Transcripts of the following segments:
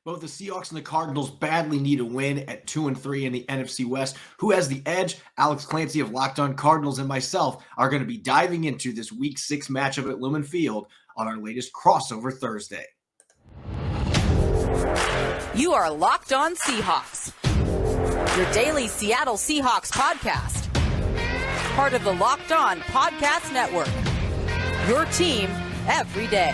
Both the Seahawks and the Cardinals badly need a win at 2-3 in the NFC West. Who has the edge? Alex Clancy of Locked On Cardinals and myself are going to be diving into this Week 6 matchup at Lumen Field on our latest Crossover Thursday. You are Locked On Seahawks, your daily Seattle Seahawks podcast. Part of the Locked On Podcast Network, your team every day.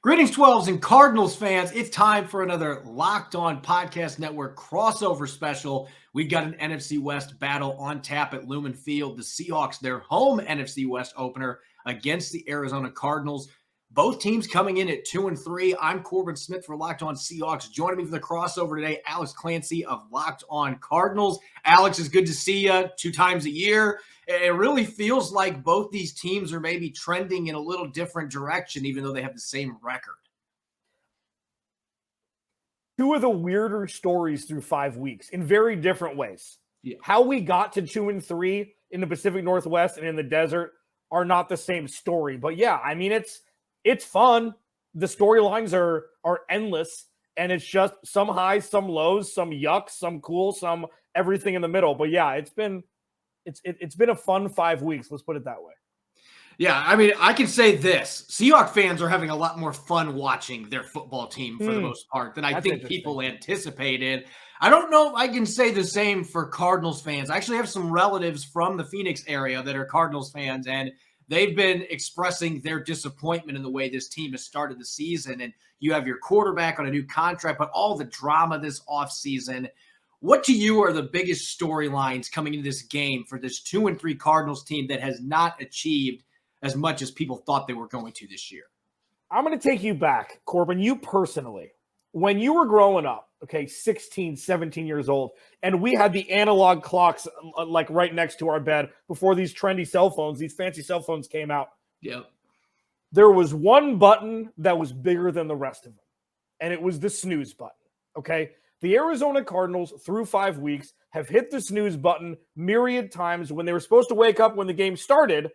Greetings, 12s and Cardinals fans. It's time for another Locked On Podcast Network crossover special. We've got an NFC West battle on tap at Lumen Field. The Seahawks, their home NFC West opener against the Arizona Cardinals. Both teams coming in at 2-3. I'm Corbin Smith for Locked On Seahawks. Joining me for the crossover today, Alex Clancy of Locked On Cardinals. Alex, it's good to see you 2 times a year. It really feels like both these teams are maybe trending in a little different direction, even though they have the same record. 2 of the weirder stories through 5 weeks in very different ways. Yeah. How we got to 2-3 in the Pacific Northwest and in the desert are not the same story. But yeah, I mean, it's fun. The storylines are endless, and it's just some highs, some lows, some yucks, some cool, some everything in the middle. But yeah, it's been a fun 5 weeks. Let's put it that way. Yeah, I mean, I can say this. Seahawks fans are having a lot more fun watching their football team for the most part than I think people anticipated. I don't know if I can say the same for Cardinals fans. I actually have some relatives from the Phoenix area that are Cardinals fans, and they've been expressing their disappointment in the way this team has started the season. And you have your quarterback on a new contract, but all the drama this offseason. What to you are the biggest storylines coming into this game for this 2-3 Cardinals team that has not achieved as much as people thought they were going to this year? I'm going to take you back, Corbin, you personally. When you were growing up, 16, 17 years old, and we had the analog clocks like right next to our bed before these trendy cell phones, these fancy cell phones came out. Yep. There was one button that was bigger than the rest of them, and it was the snooze button, okay? The Arizona Cardinals, through 5 weeks, have hit the snooze button myriad times. When they were supposed to wake up when the game started,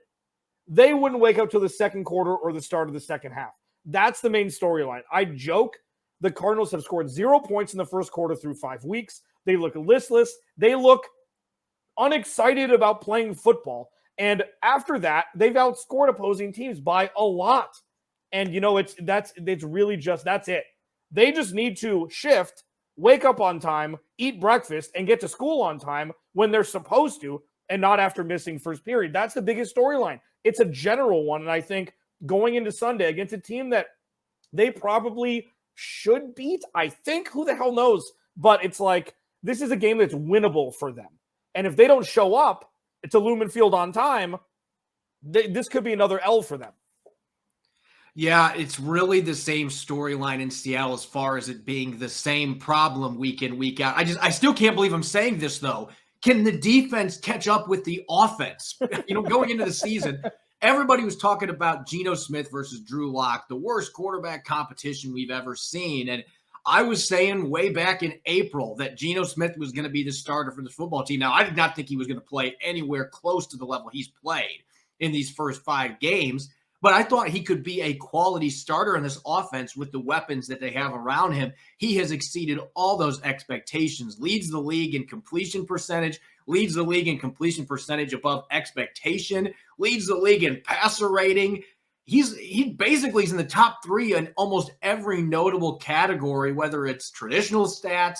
they wouldn't wake up till the second quarter or the start of the second half. That's the main storyline. I joke the Cardinals have scored 0 points in the first quarter through 5 weeks. They look listless. They look unexcited about playing football. And after that, they've outscored opposing teams by a lot. And, it's really just, that's it. They just need to shift, wake up on time, eat breakfast, and get to school on time when they're supposed to, and not after missing first period. That's the biggest storyline. It's a general one, and I think going into Sunday against a team that they probably should beat, I think, who the hell knows? But it's like, this is a game that's winnable for them. And if they don't show up to Lumen Field on time, this could be another L for them. Yeah, it's really the same storyline in Seattle as far as it being the same problem week in, week out. I still can't believe I'm saying this, though. Can the defense catch up with the offense? Going into the season, everybody was talking about Geno Smith versus Drew Lock, the worst quarterback competition we've ever seen. And I was saying way back in April that Geno Smith was going to be the starter for the football team. Now, I did not think he was going to play anywhere close to the level he's played in these first 5 games. But I thought he could be a quality starter in this offense with the weapons that they have around him. He has exceeded all those expectations, leads the league in completion percentage, leads the league in completion percentage above expectation, leads the league in passer rating. He basically is in the top 3 in almost every notable category, whether it's traditional stats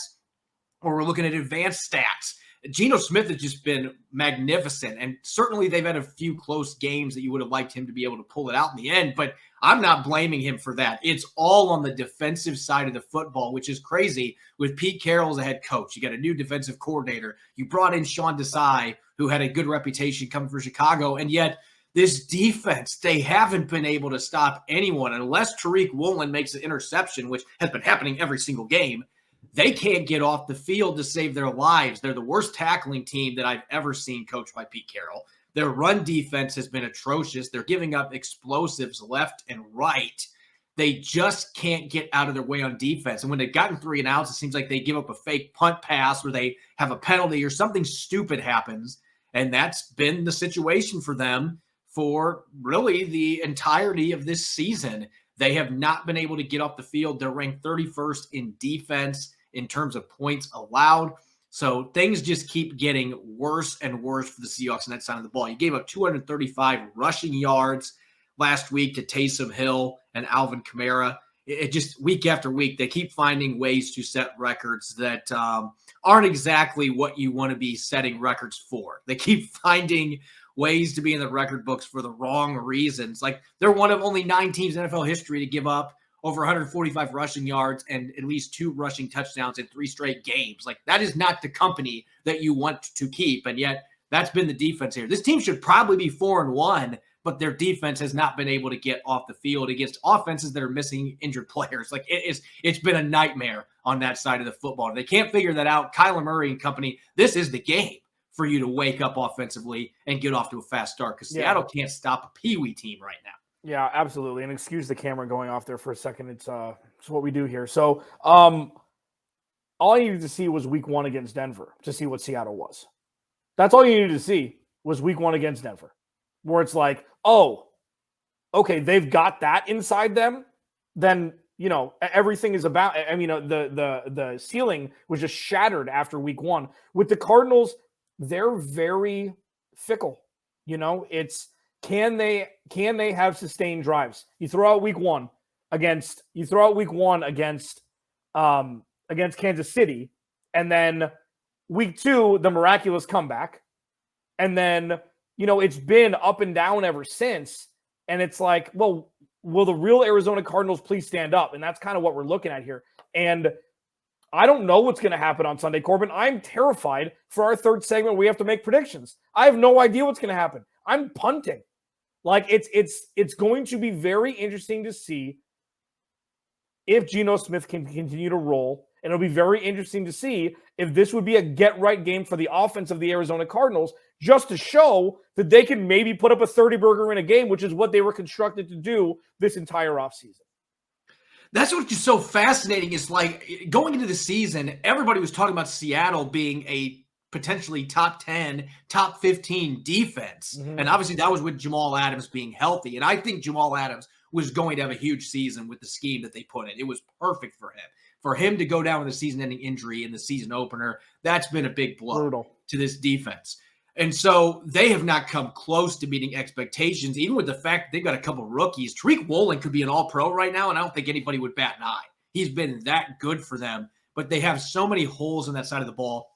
or we're looking at advanced stats. Geno Smith has just been magnificent, and certainly they've had a few close games that you would have liked him to be able to pull it out in the end, but I'm not blaming him for that. It's all on the defensive side of the football, which is crazy with Pete Carroll as a head coach. You got a new defensive coordinator. You brought in Sean Desai, who had a good reputation coming from Chicago, and yet this defense, they haven't been able to stop anyone unless Tariq Woolen makes an interception, which has been happening every single game. They can't get off the field to save their lives. They're the worst tackling team that I've ever seen coached by Pete Carroll. Their run defense has been atrocious. They're giving up explosives left and right. they just can't get out of their way on defense. And when they've gotten 3 and outs, it seems like they give up a fake punt pass or they have a penalty or something stupid happens. And that's been the situation for them for really the entirety of this season. They have not been able to get off the field. They're ranked 31st in defense in terms of points allowed. So things just keep getting worse and worse for the Seahawks on that side of the ball. You gave up 235 rushing yards last week to Taysom Hill and Alvin Kamara. It just week after week, they keep finding ways to set records that aren't exactly what you want to be setting records for. They keep finding ways to be in the record books for the wrong reasons. Like they're one of only 9 teams in NFL history to give up over 145 rushing yards and at least 2 rushing touchdowns in 3 straight games. Like that is not the company that you want to keep. And yet that's been the defense here. This team should probably be 4-1, but their defense has not been able to get off the field against offenses that are missing injured players. Like it's been a nightmare on that side of the football. They can't figure that out. Kyler Murray and company, this is the game for you to wake up offensively and get off to a fast start because Seattle can't stop a peewee team right now. Yeah, absolutely. And excuse the camera going off there for a second. It's what we do here. So all I needed to see was week 1 against Denver to see what Seattle was. That's all you needed to see was week 1 against Denver, where it's like, oh, okay, they've got that inside them. Then, everything is about, the ceiling was just shattered after week 1. With the Cardinals, they're very fickle. It's, Can they have sustained drives? You throw out week 1 against Kansas City, and then week 2 the miraculous comeback, and then it's been up and down ever since. And it's like, well, will the real Arizona Cardinals please stand up? And that's kind of what we're looking at here. And I don't know what's going to happen on Sunday, Corbin. I'm terrified for our third segment. We have to make predictions. I have no idea what's going to happen. I'm punting. Like it's going to be very interesting to see if Geno Smith can continue to roll. And it'll be very interesting to see if this would be a get-right game for the offense of the Arizona Cardinals, just to show that they can maybe put up a 30-burger in a game, which is what they were constructed to do this entire offseason. That's what's so fascinating is like going into the season, everybody was talking about Seattle being a potentially top 10, top 15 defense. Mm-hmm. And obviously that was with Jamal Adams being healthy. And I think Jamal Adams was going to have a huge season with the scheme that they put in. It was perfect for him. For him to go down with a season-ending injury in the season opener, that's been a big blow to this defense. And so they have not come close to meeting expectations, even with the fact that they've got a couple rookies. Tariq Woolen could be an all-pro right now, and I don't think anybody would bat an eye. He's been that good for them, but they have so many holes on that side of the ball.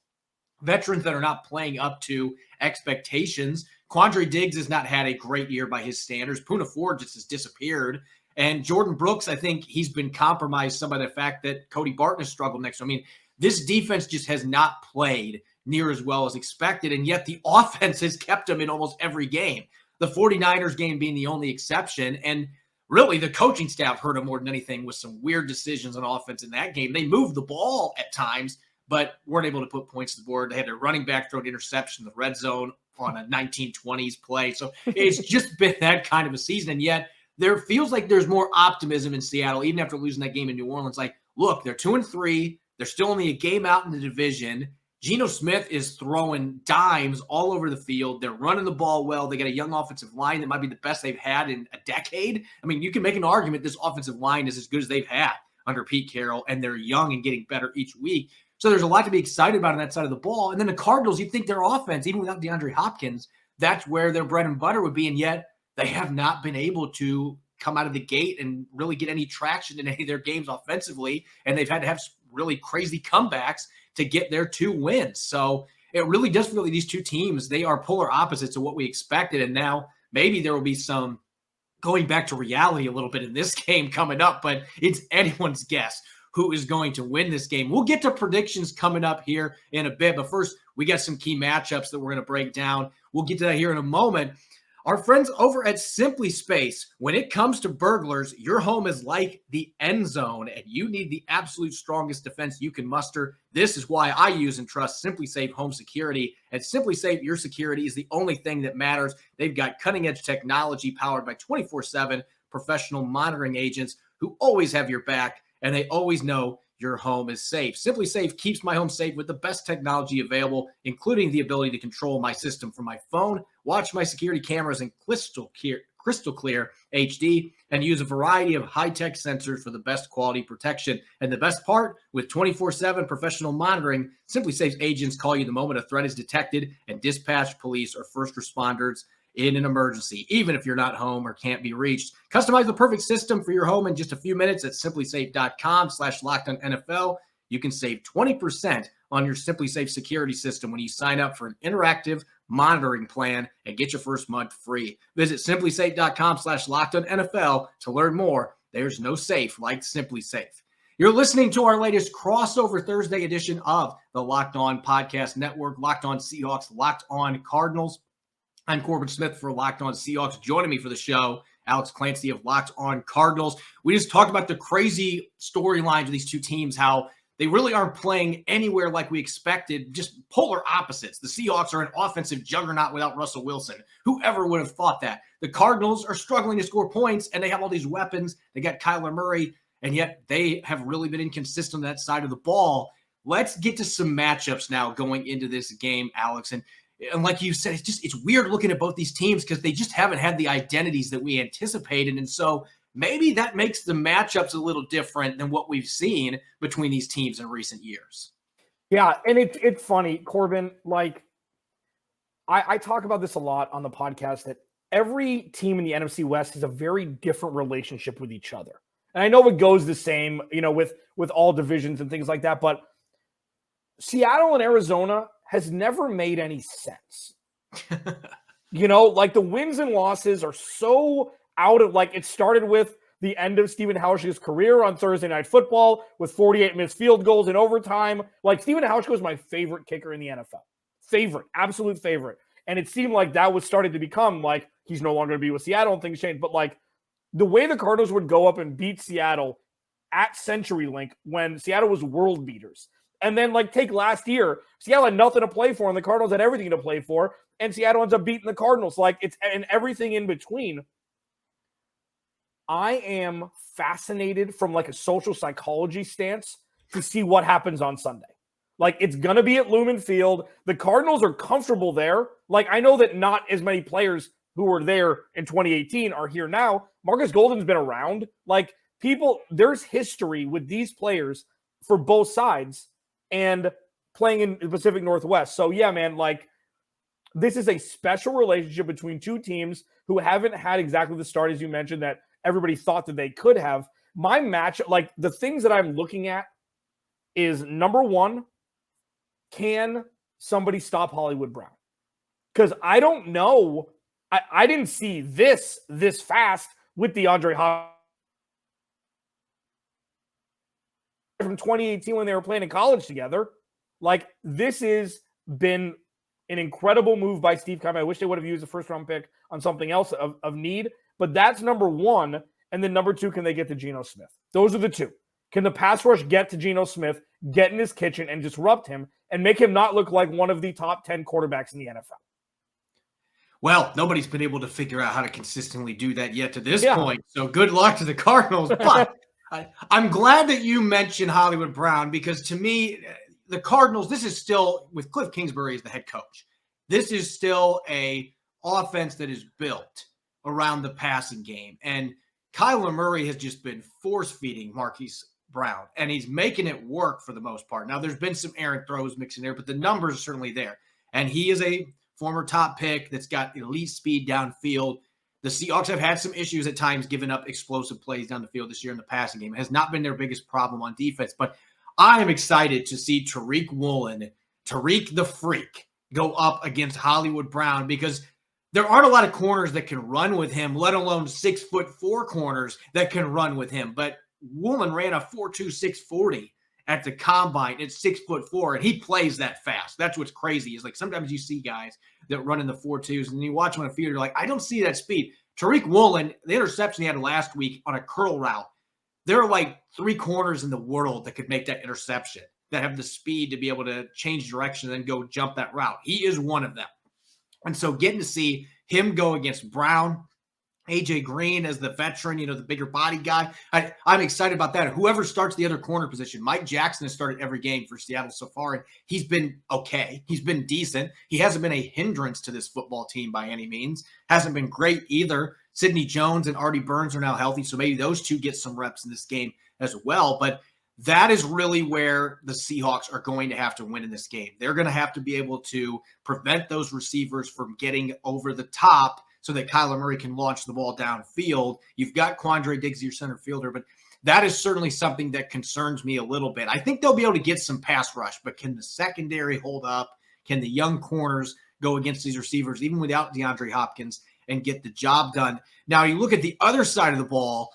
Veterans that are not playing up to expectations. Quandre Diggs has not had a great year by his standards. Poona Ford just has disappeared. And Jordan Brooks, I think he's been compromised some by the fact that Cody Barton has struggled next to him. I mean, this defense just has not played near as well as expected, and yet the offense has kept them in almost every game. The 49ers game being the only exception, and really the coaching staff hurt them more than anything with some weird decisions on offense in that game. They moved the ball at times, but weren't able to put points to the board. They had a running back throw an interception in the red zone on a 1920s play. So it's just been that kind of a season, and yet there feels like there's more optimism in Seattle, even after losing that game in New Orleans. Like, look, they're 2-3. They're still only a game out in the division. Geno Smith is throwing dimes all over the field. They're running the ball well. They got a young offensive line that might be the best they've had in a decade. I mean, you can make an argument this offensive line is as good as they've had under Pete Carroll, and they're young and getting better each week. So there's a lot to be excited about on that side of the ball. And then the Cardinals, you'd think their offense, even without DeAndre Hopkins, that's where their bread and butter would be, and yet they have not been able to come out of the gate and really get any traction in any of their games offensively, and they've had to have really crazy comebacks to get their 2 wins. So it really does feel like these two teams, they are polar opposites of what we expected, and now maybe there will be some going back to reality a little bit in this game coming up, but it's anyone's guess who is going to win this game. We'll get to predictions coming up here in a bit, but first we got some key matchups that we're going to break down. We'll get to that here in a moment. Our friends over at Simply Space, when it comes to burglars, your home is like the end zone, and you need the absolute strongest defense you can muster. This is why I use and trust Simply Safe Home Security. At Simply Safe, your security is the only thing that matters. They've got cutting-edge technology powered by 24/7 professional monitoring agents who always have your back, and they always know your home is safe. Simply Safe keeps my home safe with the best technology available, including the ability to control my system from my phone, watch my security cameras in crystal clear HD, and use a variety of high-tech sensors for the best quality protection. And the best part, with 24/7 professional monitoring, Simply Safe's agents call you the moment a threat is detected and dispatch police or first responders in an emergency, even if you're not home or can't be reached. Customize the perfect system for your home in just a few minutes at simplysafe.com/LockedOnNFL. You can save 20% on your Simply Safe security system when you sign up for an interactive monitoring plan and get your first month free. Visit simplysafe.com/LockedOnNFL to learn more. There's no safe like Simply Safe. You're listening to our latest crossover Thursday edition of the Locked On Podcast Network, Locked On Seahawks, Locked On Cardinals. I'm Corbin Smith for Locked On Seahawks. Joining me for the show, Alex Clancy of Locked On Cardinals. We just talked about the crazy storylines of these two teams, how they really aren't playing anywhere like we expected, just polar opposites. The Seahawks are an offensive juggernaut without Russell Wilson. Whoever would have thought that? The Cardinals are struggling to score points, and they have all these weapons. They got Kyler Murray, and yet they have really been inconsistent on that side of the ball. Let's get to some matchups now going into this game, Alex. And like you said, it's weird looking at both these teams because they just haven't had the identities that we anticipated. And so maybe that makes the matchups a little different than what we've seen between these teams in recent years. Yeah, and it's funny, Corbin, like I talk about this a lot on the podcast, that every team in the NFC West has a very different relationship with each other. And I know it goes the same, with all divisions and things like that, but Seattle and Arizona has never made any sense. Like the wins and losses are so out of, like, it started with the end of Stephen Hauschka's career on Thursday Night Football with 48 missed field goals in overtime. Like, Stephen Hauschka was my favorite kicker in the NFL. Favorite, absolute favorite. And it seemed like that was starting to become like, he's no longer going to be with Seattle and things changed. But like the way the Cardinals would go up and beat Seattle at CenturyLink when Seattle was world beaters. And then, like, take last year, Seattle had nothing to play for, and the Cardinals had everything to play for, and Seattle ends up beating the Cardinals. Like, it's and everything in between. I am fascinated from, like, a social psychology stance to see what happens on Sunday. Like, it's going to be at Lumen Field. The Cardinals are comfortable there. Like, I know that not as many players who were there in 2018 are here now. Marcus Golden's been around. Like, there's history with these players for both sides and playing in the Pacific Northwest. So, yeah, man, like, this is a special relationship between two teams who haven't had exactly the start, as you mentioned, that everybody thought that they could have. My match, like, the things that I'm looking at is, number one, can somebody stop Hollywood Brown? Because I don't know. I didn't see this fast with DeAndre Hopkins from 2018 when they were playing in college together. Like, this has been an incredible move by Steve Keim. I wish they would have used a first-round pick on something else of need. But that's number one. And then number two, can they get to Geno Smith? Those are the two. Can the pass rush get to Geno Smith, get in his kitchen, and disrupt him, and make him not look like one of the top 10 quarterbacks in the NFL? Well, nobody's been able to figure out how to consistently do that yet to this point. So good luck to the Cardinals. But I'm glad that you mentioned Hollywood Brown, because to me, the Cardinals, this is still, with Cliff Kingsbury as the head coach, this is still a offense that is built around the passing game. And Kyler Murray has just been force-feeding Marquise Brown, and he's making it work for the most part. Now, there's been some errant throws mixed in there, but the numbers are certainly there. And he is a former top pick that's got elite speed downfield. The Seahawks have had some issues at times giving up explosive plays down the field this year in the passing game. It has not been their biggest problem on defense, but I am excited to see Tariq Woolen, Tariq the Freak, go up against Hollywood Brown, because there aren't a lot of corners that can run with him, let alone 6'4" corners that can run with him. But Woolen ran a 4.2 640 at the combine at 6'4", and he plays that fast. That's what's crazy. Is like sometimes you see guys that run in the 4.2s, and you watch them on the field, you're like, I don't see that speed. Tariq Woolen, the interception he had last week on a curl route, there are like 3 corners in the world that could make that interception, that have the speed to be able to change direction and then go jump that route. He is one of them. And so getting to see him go against Brown, AJ Green as the veteran, the bigger body guy. I'm excited about that. Whoever starts the other corner position, Mike Jackson has started every game for Seattle so far, and he's been okay. He's been decent. He hasn't been a hindrance to this football team by any means. Hasn't been great either. Sidney Jones and Artie Burns are now healthy, so maybe those two get some reps in this game as well. But that is really where the Seahawks are going to have to win in this game. They're going to have to be able to prevent those receivers from getting over the top so that Kyler Murray can launch the ball downfield. You've got Quandre Diggs, your center fielder, but that is certainly something that concerns me a little bit. I think they'll be able to get some pass rush, but can the secondary hold up? Can the young corners go against these receivers, even without DeAndre Hopkins, and get the job done? Now, you look at the other side of the ball,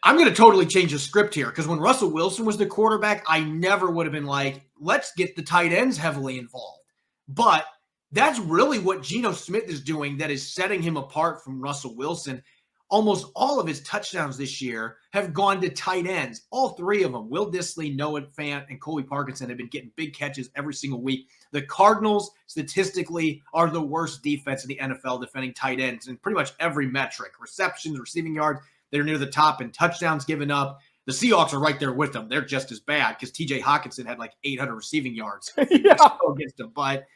I'm going to totally change the script here, because when Russell Wilson was the quarterback, I never would have been like, let's get the tight ends heavily involved. But that's really what Geno Smith is doing that is setting him apart from Russell Wilson. Almost all of his touchdowns this year have gone to tight ends. All three of them, Will Dissly, Noah Fant, and Colby Parkinson, have been getting big catches every single week. The Cardinals, statistically, are the worst defense in the NFL defending tight ends in pretty much every metric. Receptions, receiving yards, they're near the top, and touchdowns given up. The Seahawks are right there with them. They're just as bad because TJ Hawkinson had like 800 receiving yards against them. But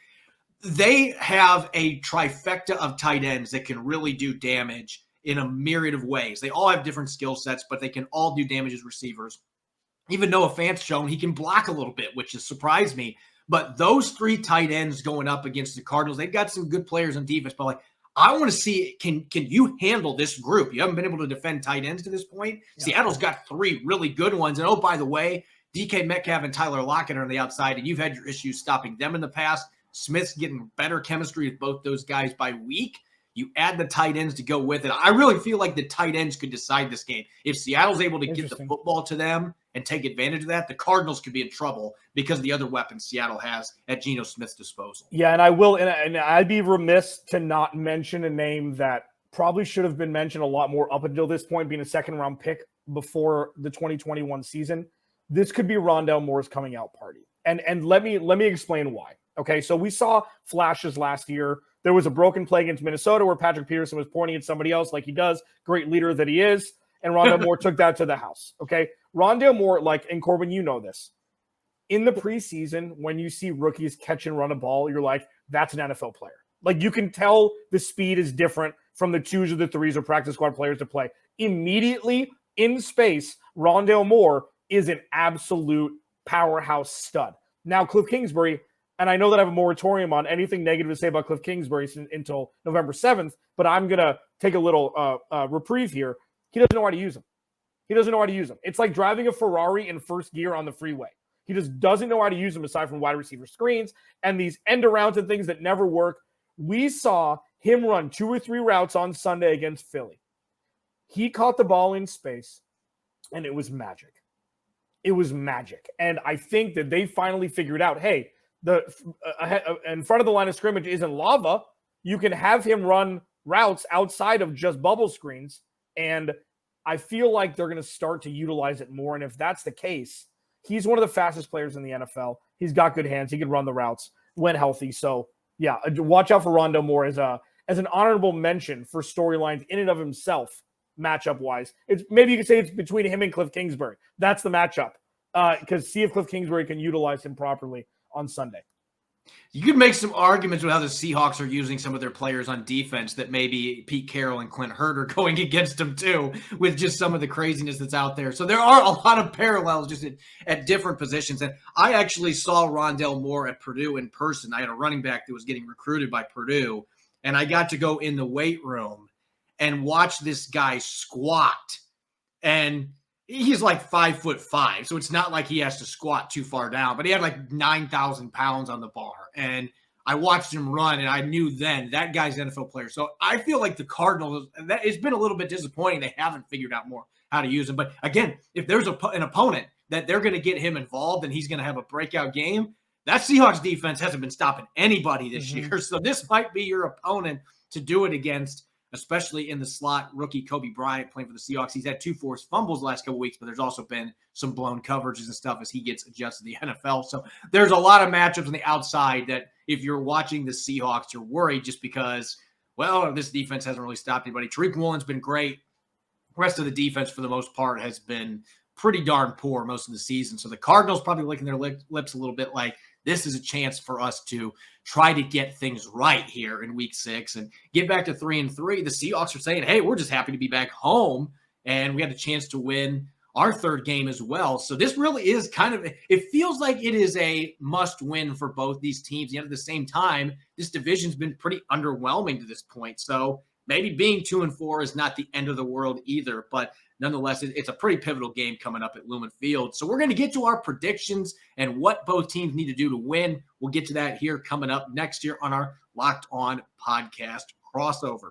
they have a trifecta of tight ends that can really do damage in a myriad of ways. They all have different skill sets, but they can all do damage as receivers. Even Noah Fant's shown he can block a little bit, which has surprised me. But those three tight ends going up against the Cardinals, they've got some good players on defense, but like, I want to see, can you handle this group? You haven't been able to defend tight ends to this point. Yeah. Seattle's got three really good ones. And oh, by the way, DK Metcalf and Tyler Lockett are on the outside, and you've had your issues stopping them in the past. Smith's getting better chemistry with both those guys by week. You add the tight ends to go with it. I really feel like the tight ends could decide this game. If Seattle's able to get the football to them and take advantage of that, the Cardinals could be in trouble because of the other weapons Seattle has at Geno Smith's disposal. Yeah, and I will, and I'd be remiss to not mention a name that probably should have been mentioned a lot more up until this point, being a second-round pick before the 2021 season. This could be Rondell Moore's coming out party. And let me explain why. Okay, so we saw flashes last year. There was a broken play against Minnesota where Patrick Peterson was pointing at somebody else like he does, great leader that he is, and Rondell Moore took that to the house. Okay, Rondell Moore, and Corbin, you know this. In the preseason, when you see rookies catch and run a ball, you're like, that's an NFL player. Like, you can tell the speed is different from the 2s or the 3s or practice squad players to play. Immediately in space, Rondell Moore is an absolute powerhouse stud. Now, Cliff Kingsbury, and I know that I have a moratorium on anything negative to say about Cliff Kingsbury until November 7th, but I'm going to take a little reprieve here. He doesn't know how to use them. He doesn't know how to use them. It's like driving a Ferrari in first gear on the freeway. He just doesn't know how to use them aside from wide receiver screens and these end arounds and things that never work. We saw him run 2 or 3 routes on Sunday against Philly. He caught the ball in space, and it was magic. It was magic. And I think that they finally figured out, hey, in front of the line of scrimmage isn't lava. You can have him run routes outside of just bubble screens. And I feel like they're going to start to utilize it more. And if that's the case, he's one of the fastest players in the NFL. He's got good hands. He can run the routes when healthy. So, yeah, watch out for Rondell Moore as an honorable mention for storylines in and of himself, matchup-wise. It's maybe you could say it's between him and Cliff Kingsbury. That's the matchup. Because see if Cliff Kingsbury can utilize him properly on Sunday. You could make some arguments with how the Seahawks are using some of their players on defense that maybe Pete Carroll and Clint Hurd are going against them too, with just some of the craziness that's out there. So there are a lot of parallels just at different positions. And I actually saw Rondell Moore at Purdue in person. I had a running back that was getting recruited by Purdue, and I got to go in the weight room and watch this guy squat. And he's like 5'5", so it's not like he has to squat too far down, but he had like 9,000 pounds on the bar. And I watched him run, and I knew then that guy's an NFL player. So I feel like the Cardinals, it's been a little bit disappointing. They haven't figured out more how to use him. But again, if there's an opponent that they're going to get him involved and he's going to have a breakout game, that Seahawks defense hasn't been stopping anybody this year. So this might be your opponent to do it against, especially in the slot. Rookie Kobe Bryant playing for the Seahawks. He's had 2 forced fumbles the last couple weeks, but there's also been some blown coverages and stuff as he gets adjusted to the NFL. So there's a lot of matchups on the outside that if you're watching the Seahawks, you're worried just because well, this defense hasn't really stopped anybody. Tariq Woolen's been great. The rest of the defense, for the most part, has been pretty darn poor most of the season. So the Cardinals probably licking their lips a little bit like, this is a chance for us to try to get things right here in week 6 and get back to 3-3. The Seahawks are saying, hey, we're just happy to be back home, and we had a chance to win our 3rd game as well. So this really is kind of, it feels like it is a must win for both these teams. Yet at the same time, this division's been pretty underwhelming to this point. So maybe being 2-4 is not the end of the world either, but nonetheless, it's a pretty pivotal game coming up at Lumen Field. So we're going to get to our predictions and what both teams need to do to win. We'll get to that here coming up next year on our Locked On podcast crossover.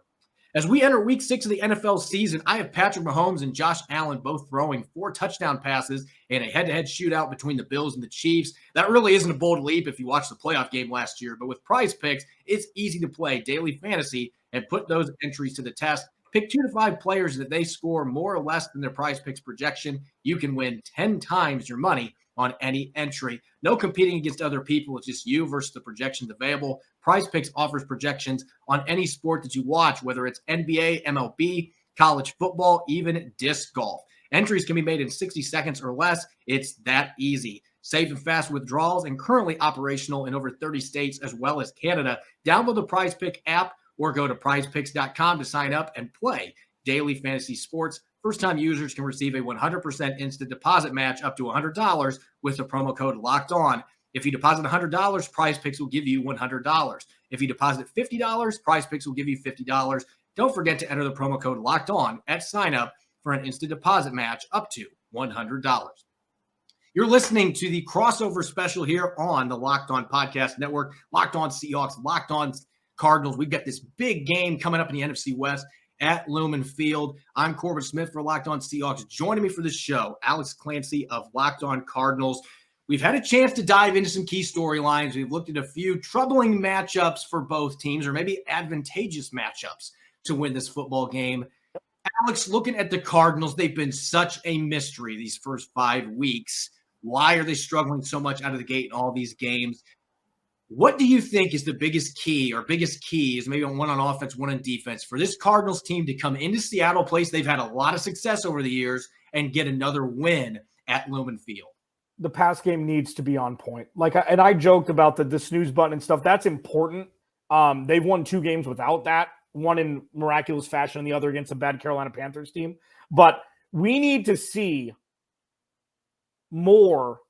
As we enter week 6 of the NFL season, I have Patrick Mahomes and Josh Allen both throwing 4 touchdown passes in a head-to-head shootout between the Bills and the Chiefs. That really isn't a bold leap if you watched the playoff game last year, but with Prize Picks, it's easy to play daily fantasy and put those entries to the test. Pick 2 to 5 players that they score more or less than their Prize Picks projection. You can win 10 times your money on any entry. No competing against other people. It's just you versus the projections available. Prize Picks offers projections on any sport that you watch, whether it's NBA, MLB, college football, even disc golf. Entries can be made in 60 seconds or less. It's that easy. Safe and fast withdrawals and currently operational in over 30 states as well as Canada. Download the Prize Pick app or go to prizepicks.com to sign up and play daily fantasy sports. First-time users can receive a 100% instant deposit match up to $100 with the promo code Locked On. If you deposit $100, Prize Picks will give you $100. If you deposit $50, Prize Picks will give you $50. Don't forget to enter the promo code Locked On at sign-up for an instant deposit match up to $100. You're listening to the crossover special here on the Locked On Podcast Network. Locked On Seahawks, Locked On Cardinals. We've got this big game coming up in the NFC West at Lumen Field. I'm Corbin Smith for Locked On Seahawks. Joining me for this show, Alex Clancy of Locked On Cardinals. We've had a chance to dive into some key storylines. We've looked at a few troubling matchups for both teams, or maybe advantageous matchups to win this football game. Alex, looking at the Cardinals, they've been such a mystery these first 5 weeks. Why are they struggling so much out of the gate in all these games? What do you think is the biggest key or biggest keys, maybe one on offense, one on defense, for this Cardinals team to come into Seattle, place they've had a lot of success over the years, and get another win at Lumen Field? The pass game needs to be on point. And I joked about the snooze button and stuff. That's important. They've won 2 games without that, one in miraculous fashion and the other against a bad Carolina Panthers team. But we need to see more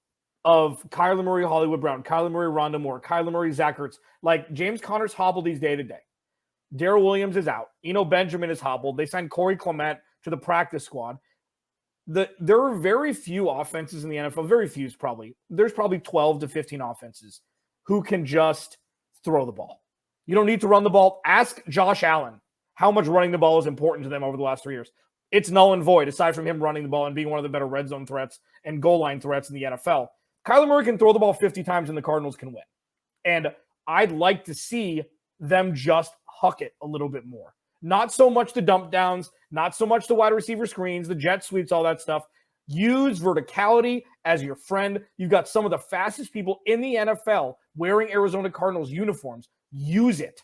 of Kyler Murray, Hollywood Brown, Kyler Murray, Rondell Moore, Kyler Murray, Zach Ertz. Like, James Conner's hobbled these day to day. Darrell Williams is out. Eno Benjamin is hobbled. They signed Corey Clement to the practice squad. There are very few offenses in the NFL, very few probably. There's probably 12 to 15 offenses who can just throw the ball. You don't need to run the ball. Ask Josh Allen how much running the ball is important to them over the last 3 years. It's null and void, aside from him running the ball and being one of the better red zone threats and goal line threats in the NFL. Kyler Murray can throw the ball 50 times and the Cardinals can win. And I'd like to see them just huck it a little bit more. Not so much the dump downs, not so much the wide receiver screens, the jet sweeps, all that stuff. Use verticality as your friend. You've got some of the fastest people in the NFL wearing Arizona Cardinals uniforms. Use it.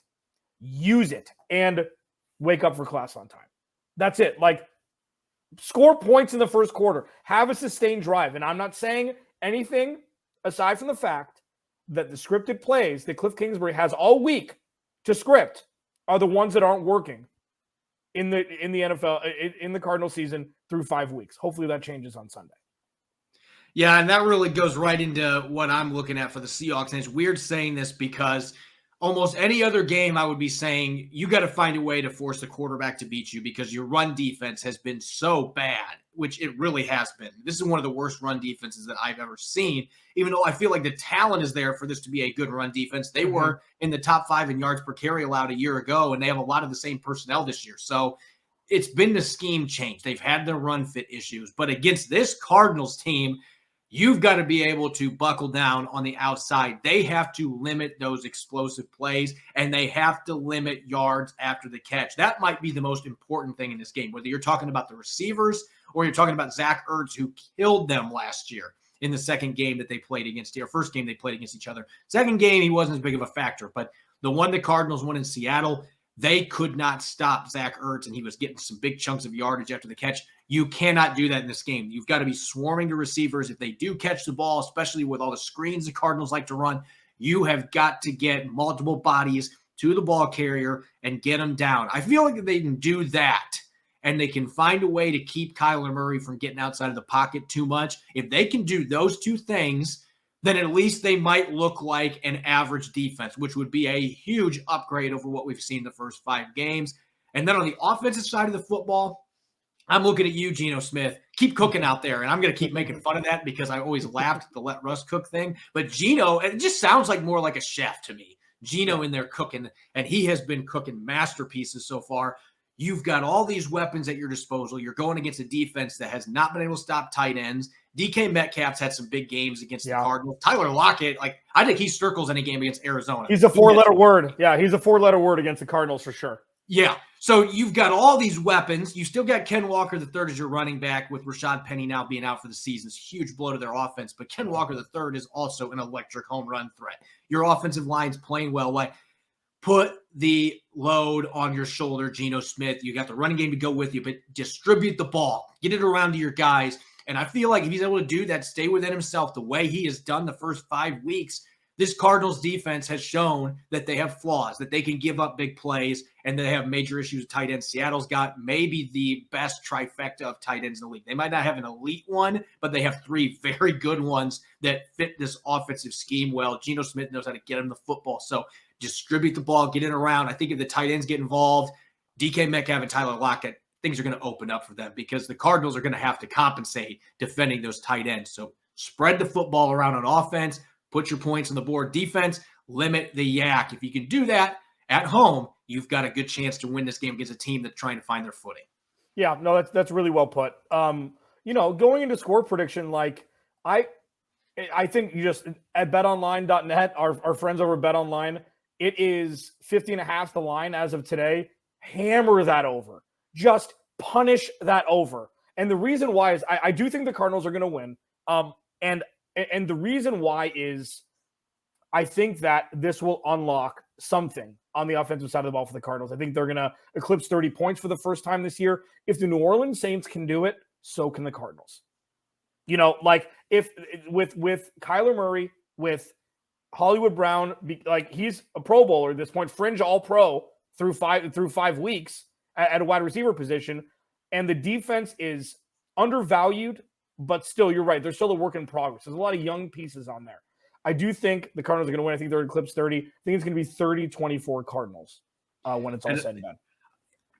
Use it. And wake up for class on time. That's it. Like, score points in the first quarter. Have a sustained drive. And I'm not saying anything aside from the fact that the scripted plays that Cliff Kingsbury has all week to script are the ones that aren't working in the NFL, in the Cardinal season through 5 weeks. Hopefully that changes on Sunday. Yeah, and that really goes right into what I'm looking at for the Seahawks. And it's weird saying this because almost any other game I would be saying you got to find a way to force the quarterback to beat you because your run defense has been so bad, which it really has been. This is one of the worst run defenses that I've ever seen, even though I feel like the talent is there for this to be a good run defense. They were in the top 5 in yards per carry allowed a year ago, and they have a lot of the same personnel this year. So it's been the scheme change. They've had their run fit issues. But against this Cardinals team, you've got to be able to buckle down on the outside. They have to limit those explosive plays, and they have to limit yards after the catch. That might be the most important thing in this game, whether you're talking about the receivers or you're talking about Zach Ertz, who killed them last year in the second game that they played against, or first game they played against each other. Second game, he wasn't as big of a factor, but the one the Cardinals won in Seattle, They could not stop Zach Ertz, and he was getting some big chunks of yardage after the catch. You cannot do that in this game. You've got to be swarming to receivers. If they do catch the ball, especially with all the screens the Cardinals like to run, you have got to get multiple bodies to the ball carrier and get them down. I feel like if they can do that and they can find a way to keep Kyler Murray from getting outside of the pocket too much, if they can do those two things, then at least they might look like an average defense, which would be a huge upgrade over what we've seen the first 5 games. And then on the offensive side of the football, I'm looking at you, Geno Smith. Keep cooking out there. And I'm going to keep making fun of that because I always laughed at the let Russ cook thing. But Geno, it just sounds like more like a chef to me. Geno in there cooking, and he has been cooking masterpieces so far. You've got all these weapons at your disposal. You're going against a defense that has not been able to stop tight ends. DK Metcalf's had some big games against the Cardinals. Tyler Lockett, I think he circles any game against Arizona. He's a 4-letter word. Yeah, he's a 4-letter word against the Cardinals for sure. Yeah. So you've got all these weapons. You still got Ken Walker III as your running back, with Rashad Penny now being out for the season. It's a huge blow to their offense. But Ken Walker III is also an electric home run threat. Your offensive line's playing well. Put the load on your shoulder, Geno Smith. You got the running game to go with you, but distribute the ball. Get it around to your guys. And I feel like if he's able to do that, stay within himself the way he has done the first 5 weeks, this Cardinals defense has shown that they have flaws, that they can give up big plays, and they have major issues with tight ends. Seattle's got maybe the best trifecta of tight ends in the league. They might not have an elite one, but they have 3 very good ones that fit this offensive scheme well. Geno Smith knows how to get him the football. So distribute the ball, get it around. I think if the tight ends get involved, DK Metcalf and Tyler Lockett, things are going to open up for them because the Cardinals are going to have to compensate defending those tight ends. So spread the football around on offense, put your points on the board. Defense, limit the yak. If you can do that at home, you've got a good chance to win this game against a team that's trying to find their footing. Yeah, no, that's really well put. Going into score prediction, I think you just at betonline.net, our friends over at BetOnline, it is 50.5 the line as of today. Hammer that over. Just punish that over. And the reason why is I do think the Cardinals are going to win. And the reason why is I think that this will unlock something on the offensive side of the ball for the Cardinals. I think they're going to eclipse 30 points for the first time this year. If the New Orleans Saints can do it, so can the Cardinals. If with Kyler Murray, with Hollywood Brown, he's a Pro Bowler at this point, fringe All Pro through 5 weeks at a wide receiver position, and the defense is undervalued, but still, you're right. They're still a work in progress. There's a lot of young pieces on there. I do think the Cardinals are going to win. I think they're in eclipse 30. I think it's going to be 30-24 Cardinals when it's all said and done.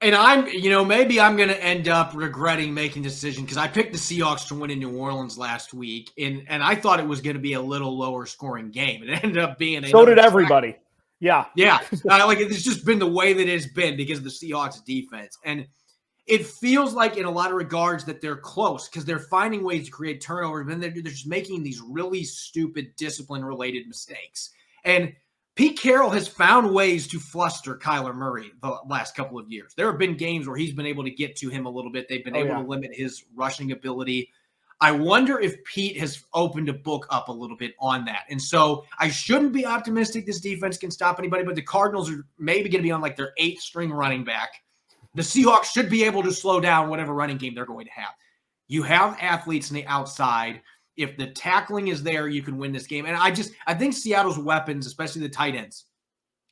And maybe I'm going to end up regretting making the decision because I picked the Seahawks to win in New Orleans last week, and I thought it was going to be a little lower scoring game. It ended up being so did everybody. Yeah. It's just been the way that it's been because of the Seahawks defense. And it feels like in a lot of regards that they're close because they're finding ways to create turnovers, but then they're just making these really stupid discipline-related mistakes. And Pete Carroll has found ways to fluster Kyler Murray the last couple of years. There have been games where he's been able to get to him a little bit. They've been able to limit his rushing ability. I wonder if Pete has opened a book up a little bit on that. And so I shouldn't be optimistic this defense can stop anybody, but the Cardinals are maybe going to be on their 8th string running back. The Seahawks should be able to slow down whatever running game they're going to have. You have athletes on the outside. If the tackling is there, you can win this game. And I think Seattle's weapons, especially the tight ends,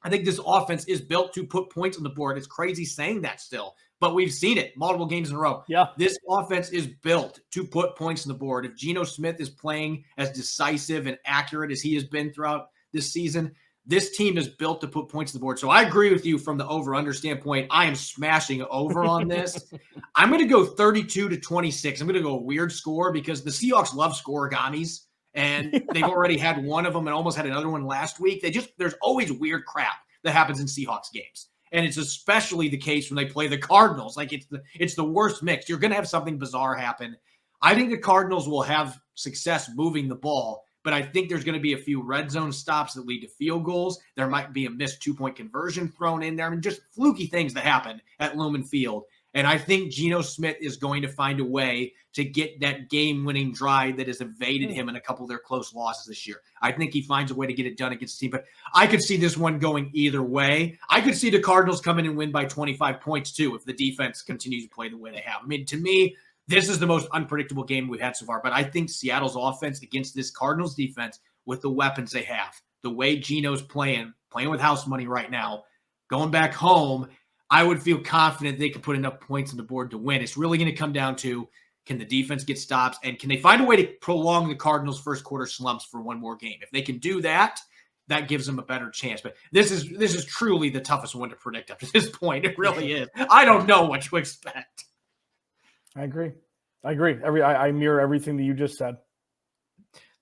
I think this offense is built to put points on the board. It's crazy saying that still, but we've seen it multiple games in a row. Yeah. This offense is built to put points on the board. If Geno Smith is playing as decisive and accurate as he has been throughout this season, this team is built to put points on the board. So I agree with you from the over-under standpoint. I am smashing over on this. I'm going to go 32-26. I'm going to go a weird score because the Seahawks love scorigamis, and they've already had one of them and almost had another one last week. There's always weird crap that happens in Seahawks games. And it's especially the case when they play the Cardinals. It's the worst mix. You're going to have something bizarre happen. I think the Cardinals will have success moving the ball, but I think there's going to be a few red zone stops that lead to field goals. There might be a missed 2-point conversion thrown in there. I mean, just fluky things that happen at Lumen Field. And I think Geno Smith is going to find a way to get that game-winning drive that has evaded him in a couple of their close losses this year. I think he finds a way to get it done against the team. But I could see this one going either way. I could see the Cardinals come in and win by 25 points, too, if the defense continues to play the way they have. I mean, to me, this is the most unpredictable game we've had so far. But I think Seattle's offense against this Cardinals defense, with the weapons they have, the way Geno's playing with house money right now, going back home, I would feel confident they could put enough points on the board to win. It's really going to come down to, can the defense get stops, and can they find a way to prolong the Cardinals' first quarter slumps for one more game? If they can do that, that gives them a better chance. But this is truly the toughest one to predict up to this point. It really is. I don't know what to expect. I agree. I mirror everything that you just said.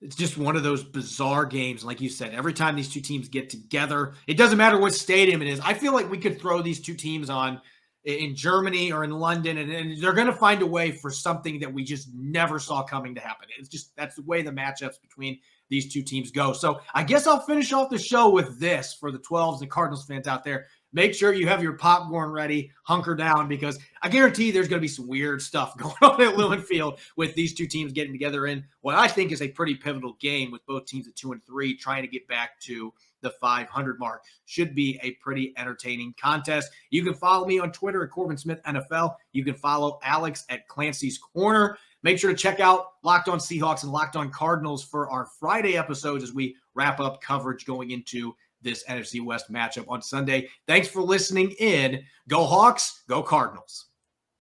It's just one of those bizarre games. Like you said, every time these two teams get together, it doesn't matter what stadium it is. I feel like we could throw these two teams on in Germany or in London, and they're going to find a way for something that we just never saw coming to happen. It's just, that's the way the matchups between these two teams go. So I guess I'll finish off the show with this for the 12s and Cardinals fans out there. Make sure you have your popcorn ready, hunker down, because I guarantee there's going to be some weird stuff going on at Lumen Field with these two teams getting together in what I think is a pretty pivotal game, with both teams at 2-3 trying to get back to the 500 mark. Should be a pretty entertaining contest. You can follow me on Twitter at Corbin Smith NFL. You can follow Alex at Clancy's Corner. Make sure to check out Locked On Seahawks and Locked On Cardinals for our Friday episodes as we wrap up coverage going into this NFC West matchup on Sunday. Thanks for listening in. Go Hawks, go Cardinals.